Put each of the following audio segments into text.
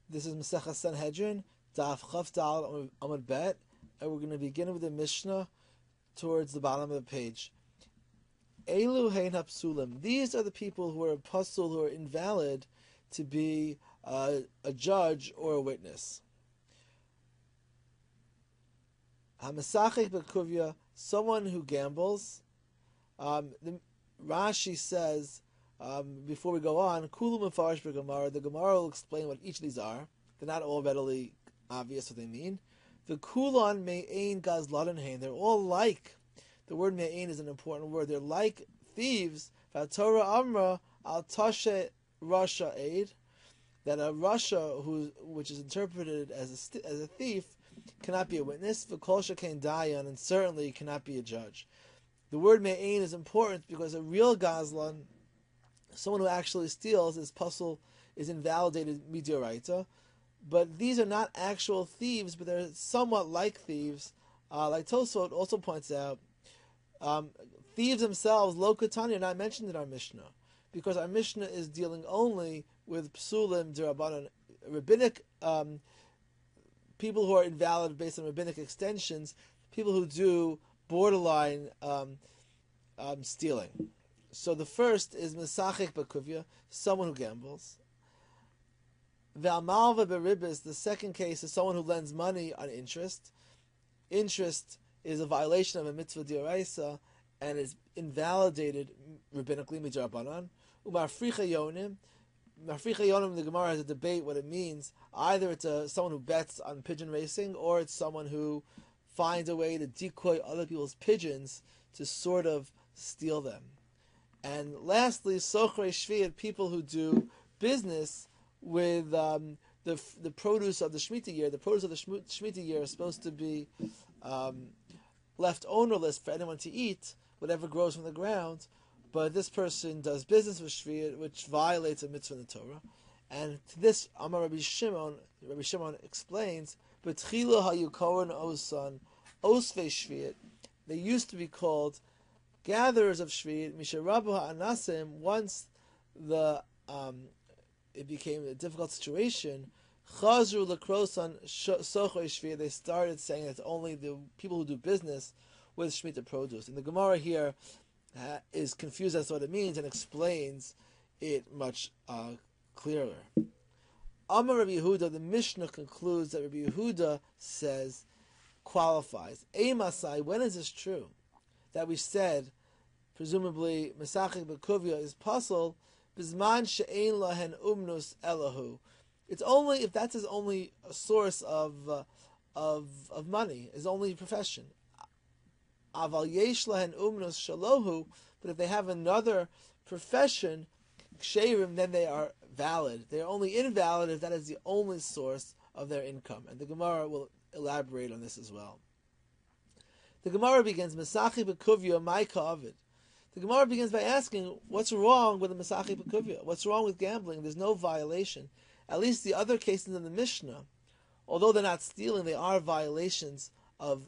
This is Mesachese Sanhedrin daf 24b bet, and we're going to begin with the Mishnah towards the bottom of the page. Elu hein hapsulim. These are the people who are apostle, who are invalid to be a judge or a witness. Mesachek Bekuvia, someone who gambles. The Rashi says, before we go on, Kulu Mefarish Gemarah. The Gemarah will explain what each of these are. They're not all readily obvious what they mean. The Kulon Me'ain Gazladan Hain. They're all like. The word Me'ain is an important word. They're like thieves. Torah Amra Al Tashe Rasha Aid. That a Rasha, which is interpreted as a thief, cannot be a witness. V'kol shekain dayan, and certainly cannot be a judge. The word Me'ain is important because a real Gazlan, someone who actually steals, is invalidated midioraita. But these are not actual thieves, but they're somewhat like thieves. Like Tosfot also points out, thieves themselves, lo katani, are not mentioned in our Mishnah, because our Mishnah is dealing only with psulim d'Rabbanan, rabbinic people who are invalid based on rabbinic extensions, people who do borderline stealing. So the first is Mesachek Bekuvia, someone who gambles. Ve'amalva beribis, the second case is someone who lends money on interest. Interest is a violation of a mitzvah d'oraisa and is invalidated rabbinically midrabanan. Umarfricha yonim. Marfricha yonim, the Gemarah has a debate what it means. Either it's someone who bets on pigeon racing, or it's someone who finds a way to decoy other people's pigeons to sort of steal them. And lastly, sochrei shviat, people who do business with the produce of the Shemitah year. The produce of the Shemitah year is supposed to be left ownerless for anyone to eat, whatever grows from the ground. But this person does business with Shvi'at, which violates a mitzvah in the Torah. And to this, Amar Rabbi Shimon explains, B'tchila hayukoren osan osvei Shvi'at. They used to be called gatherers of Shvi'at. Misharabu ha'anasim. Once it became a difficult situation, Chazru lekrosan sochrei Shvi'at. They started saying it's only the people who do business with Shemitah produce. And the Gemarah here is confused as to what it means and explains it much clearer. Amar Rabbi Yehuda, the Mishnah concludes that Rabbi Yehuda qualifies. Eimasai, when is this true? That we said, presumably, Mesachek Bekuvia is puzzle, Bizman she'ein lahen umnus elahu. It's only if that's his only source of money, his only profession. Aval yesh lahen umnus shalohu, but if they have another profession, ksherim, then they are valid. They are only invalid if that is the only source of their income. And the Gemarah will elaborate on this as well. The Gemarah begins, Mesachek Bekuvia, my ka'avid. The Gemarah begins by asking, what's wrong with the Mesachek Bekuvia? What's wrong with gambling? There's no violation. At least the other cases in the Mishnah, although they're not stealing, they are violations of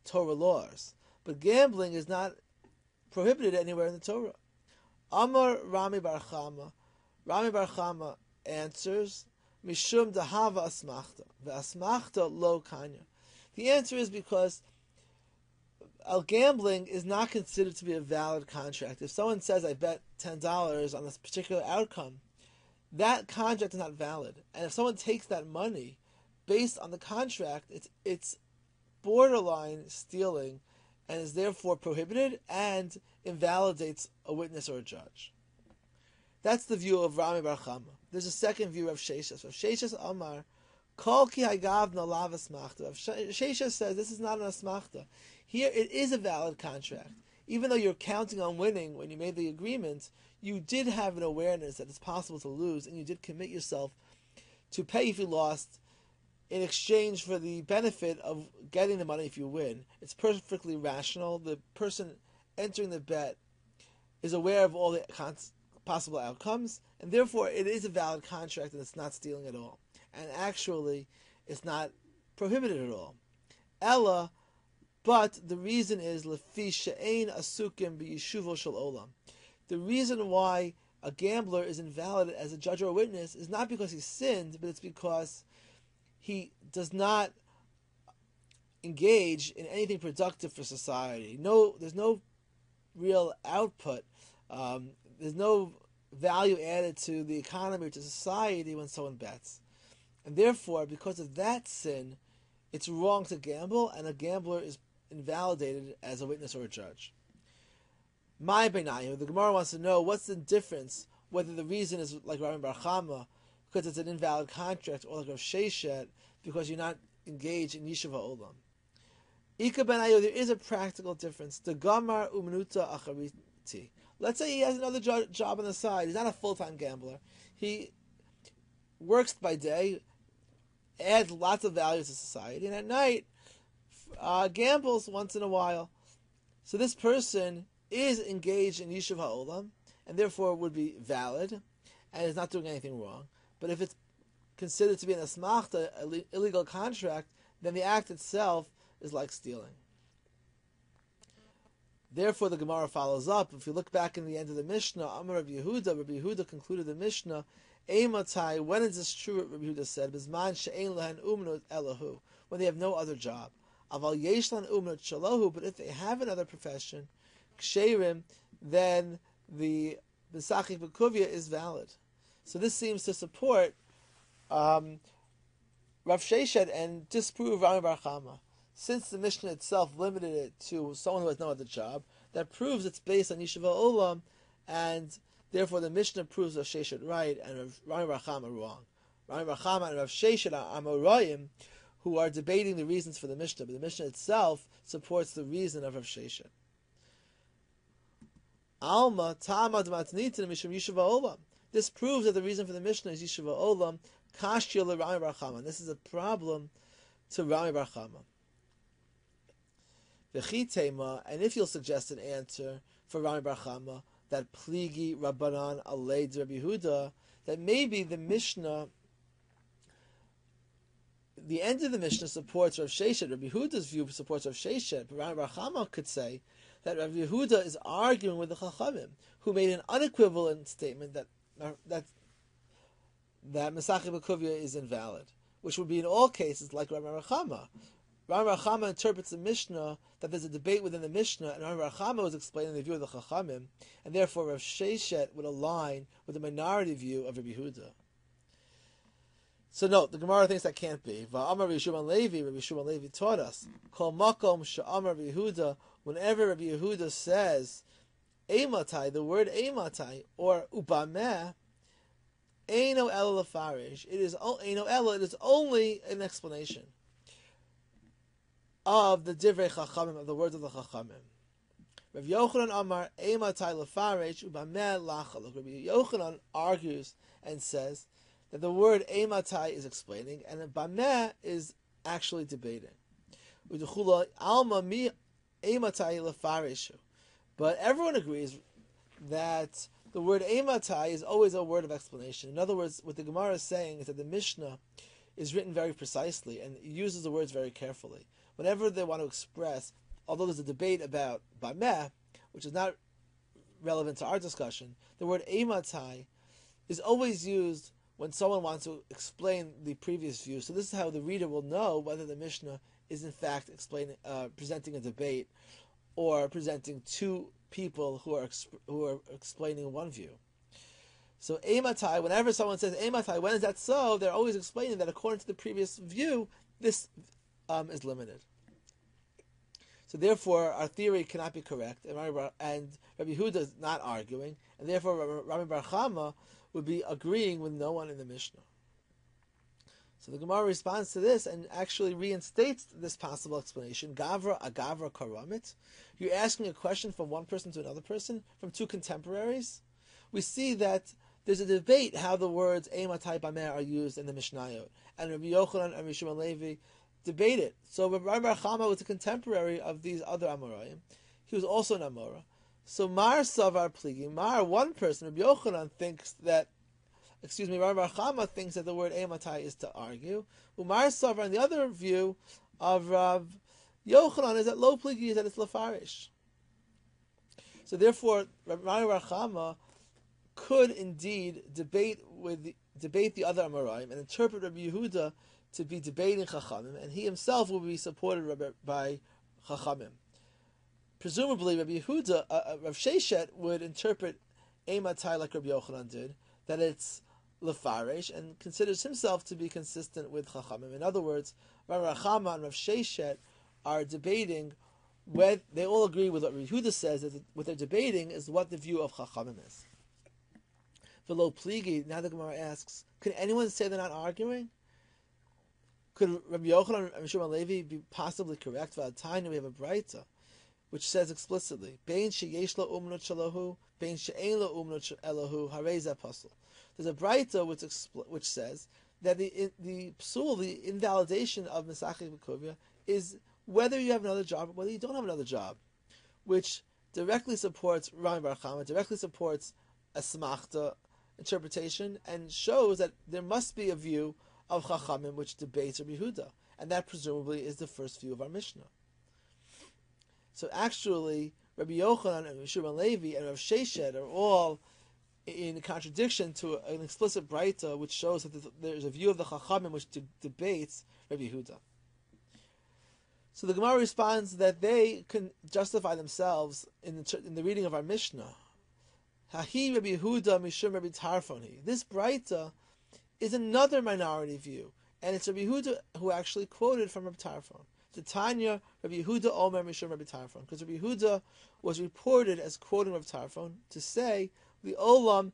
Torah laws. But gambling is not prohibited anywhere in the Torah. Amar Rami Bar Chama. Rami Bar Chama answers, Mishum dahava asmachta. Ve'asmachta lo kanya. The answer is because gambling is not considered to be a valid contract. If someone says, I bet $10 on this particular outcome, that contract is not valid. And if someone takes that money based on the contract, it's borderline stealing and is therefore prohibited and invalidates a witness or a judge. That's the view of Rami Bar Chama. There's a second view of Sheshes. Of Sheshes Amar, Kol ki hagavna lav asmachta. Sheshes says this is not an asmachta. Here it is a valid contract. Even though you're counting on winning when you made the agreement, you did have an awareness that it's possible to lose, and you did commit yourself to pay if you lost in exchange for the benefit of getting the money if you win. It's perfectly rational. The person entering the bet is aware of all the possible outcomes, and therefore it is a valid contract and it's not stealing at all. And actually, it's not prohibited at all. Ella, but the reason is lefi she'ein asukim b'yishuvo shel olam. The reason why a gambler is invalid as a judge or a witness is not because he sinned, but it's because he does not engage in anything productive for society. There's no real output. There's no value added to the economy or to society when someone bets. And therefore, because of that sin, it's wrong to gamble, and a gambler is invalidated as a witness or a judge. My Beinayu, the Gemara wants to know what's the difference, whether the reason is like Rabbi Bar Chama, because it's an invalid contract, or like Rav Sheshet, because you're not engaged in Yeshiva Olam. Ika Beinayu, there is a practical difference. The Gamar Umnuta Achariti. Let's say he has another job on the side. He's not a full-time gambler. He works by day, adds lots of value to society, and at night gambles once in a while. So this person is engaged in Yeshiva Olam, and therefore would be valid, and is not doing anything wrong. But if it's considered to be an asmachta, illegal contract, then the act itself is like stealing. Therefore, the Gemarah follows up. If you look back in the end of the Mishnah, Amar Rabbi Yehuda concluded the Mishnah, Eimatai, when is this true? Rabbi Yehuda said, Bizman she'ein lahen umnot elahu, when they have no other job. Aval yesh lahen umnot shalahu, but if they have another profession, ksherim, then the Mesachek Bekuvia is valid. So this seems to support Rav Sheshet and disprove Rami Bar Chama. Since the Mishnah itself limited it to someone who has no other job, that proves it's based on Yeshiva Olam, and therefore the Mishnah proves Rav Sheshet right and Rami Bar Chama wrong. Rami Bar Chama and Rav Sheshet are Amoraim, who are debating the reasons for the Mishnah, but the Mishnah itself supports the reason of Rav Sheshet. Alma Tamad Matnitin Mishum Yeshiva Olam. This proves that the reason for the Mishnah is Yeshiva Olam. Kashya le Rami Bar Chama. This is a problem to Rami Bar Chama. V'chitema, and if you'll suggest an answer for Rami Bar Chama, that pligi Rabbanan Aleid Rabbi Yehuda, that maybe the Mishnah, the end of the Mishnah supports Rav Sheshet. Rabbi Yehuda's view supports Rav Sheshet, but Rami Bar Chama could say that Rav Yehuda is arguing with the Chachamim, who made an unequivalent statement that Mesachek Bekuvia is invalid, which would be in all cases like Rami Bar Chama. Rami Bar Chama interprets the Mishnah that there's a debate within the Mishnah, and Rami Bar Chama was explaining the view of the Chachamim, and therefore Rav Sheshet would align with the minority view of Rabbi Yehuda. So note, the Gemarah thinks that can't be. Va'amar Rabbi Shimon Levi taught us, Kol makom she'amar Rabbi Yehuda, whenever Rabbi Yehuda says, Eimatai, the word Eimatai, or Ubameh, Eino Ela Lefarish, it is only an explanation of the Divrei Chachamim, of the words of the Chachamim. Rav Yochanan Amar Eimatai Lefarish Ubameh Lachaluk. Rabbi Yochanan argues and says that the word Eimatai is explaining, and Bameh is actually debating. Alma mi Eimatai Lefarishu. But everyone agrees that the word Eimatai is always a word of explanation. In other words, what the Gemarah is saying is that the Mishnah is written very precisely and uses the words very carefully. Whenever they want to express, although there's a debate about Bameh, which is not relevant to our discussion, the word Eimatai is always used when someone wants to explain the previous view. So this is how the reader will know whether the Mishnah is in fact presenting a debate or presenting two people who are explaining one view. So Eimatai, whenever someone says Eimatai, when is that so? They're always explaining that according to the previous view, this is limited. So therefore, our theory cannot be correct, and Rabbi Yehuda is not arguing, and therefore Rami Bar Chama would be agreeing with no one in the Mishnah. So the Gemara responds to this and actually reinstates this possible explanation. Gavra agavra karamit. You're asking a question from one person to another person, from two contemporaries. We see that there's a debate how the words Eimatai Bameh are used in the Mishnayot, and Rabbi Yochanan and Rabbi Shimon Levi debate it. So Rabbi Bar Chama was a contemporary of these other Amoraim. He was also an Amora. So Mar Savar Pligi, one person, Rabbi Yochanan Rabbi Bar Chama thinks that the word Eimatai is to argue. Umar Savar, and the other view of Rav Yochanan is that Lo Pligi is that it's Lefarish. So therefore, Rabbi Bar Chama could indeed debate the other Amoraim and interpret Rabbi Yehuda to be debating Chachamim, and he himself will be supported by Chachamim. Presumably, Rabbi Yehuda, Rav Sheshet would interpret Eimatai like Rabbi Yochanan did, that it's Lefaresh, and considers himself to be consistent with Chachamim. In other words, Rav Rachama and Rav Sheshet are debating where they all agree with what Rabbi Yehuda says, that what they're debating is what the view of Chachamim is. V'lo pligi, now the Gemarah asks, could anyone say they're not arguing? Could Rabbi Yochanan and Shimon Levi be possibly correct? V'ataynu, we have a Braita which says explicitly, Bein sheyesh lo umnut shalahu, bein she'ein lo umnut elahu, harei zeh pasul. There's a Braita which says that the psul, the invalidation of Mesachek Bekuvia, is whether you have another job or whether you don't have another job, which directly supports Rami Bar Chama, directly supports a Smachta interpretation, and shows that there must be a view of Chachamim which debates Rabbi Yehuda, and that presumably is the first view of our Mishnah. So actually, Rabbi Yochanan and Shimon Levi and Rav Sheshet are all in contradiction to an explicit Braita which shows that there's a view of the Chachamim which debates Rabbi Yehuda. So the Gemarah responds that they can justify themselves in the reading of our Mishnah. Hahi Rabbi Yehuda mishum Rabbi Tarfoni. This Braita is another minority view, and it's Rabbi Yehuda who actually quoted from Rabbi Tarfon. The Tanya Rabbi Yehuda Omer mishum Rabbi Tarfon, because Rabbi Yehuda was reported as quoting Rabbi Tarfon to say the Olam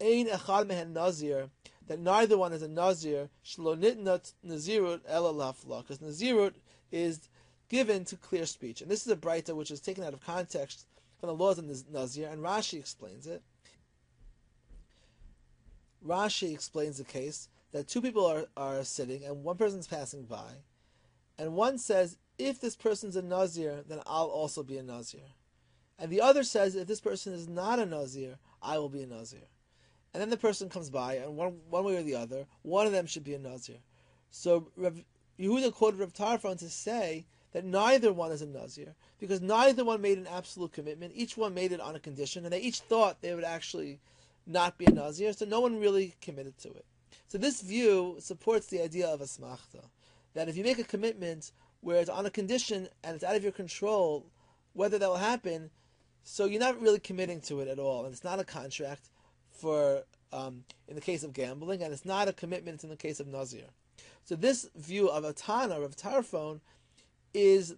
ein echad mehen nazir, that neither one is a nazir, shlo nitnat nazirut ela lafla, because nazirut is given to clear speech, and this is a Braita which is taken out of context from the laws of nazir, and Rashi explains it. Rashi explains the case that two people are sitting and one person's passing by, and one says, if this person's a nazir, then I'll also be a nazir, and the other says, if this person is not a nazir, I will be a nazir. And then the person comes by, and one way or the other, one of them should be a nazir. So Yehuda quoted Rav Tarfon to say that neither one is a nazir, because neither one made an absolute commitment. Each one made it on a condition, and they each thought they would actually not be a nazir, so no one really committed to it. So this view supports the idea of a smachta, that if you make a commitment where it's on a condition and it's out of your control, whether that will happen, so you're not really committing to it at all, and it's not a contract for in the case of gambling, and it's not a commitment in the case of nazir. So this view of a Tana, of Tarfon, is,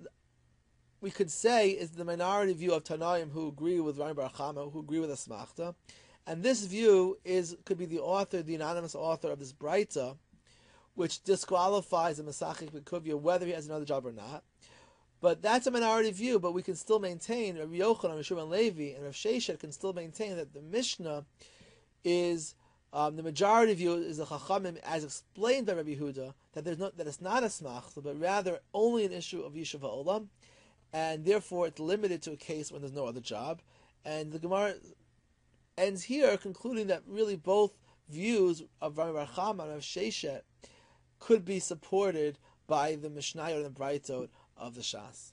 we could say, is the minority view of Tanaim who agree with Rami Bar Chama, who agree with the Smachta, and this view could be the anonymous author of this Braita, which disqualifies a Mesachek Bekuvia whether he has another job or not. But that's a minority view, but we can still maintain, Rabbi Yochanan, Shimon Levi, and Rav Sheshet can still maintain that the Mishnah is, the majority view is the Chachamim, as explained by Rabbi Yehuda, that it's not a smachta, but rather only an issue of Yishuv HaOlam, and therefore it's limited to a case when there's no other job. And the Gemarah ends here, concluding that really both views of Rami Bar Chama and Rav Sheshet could be supported by the Mishnah or the Braitot of the Shas.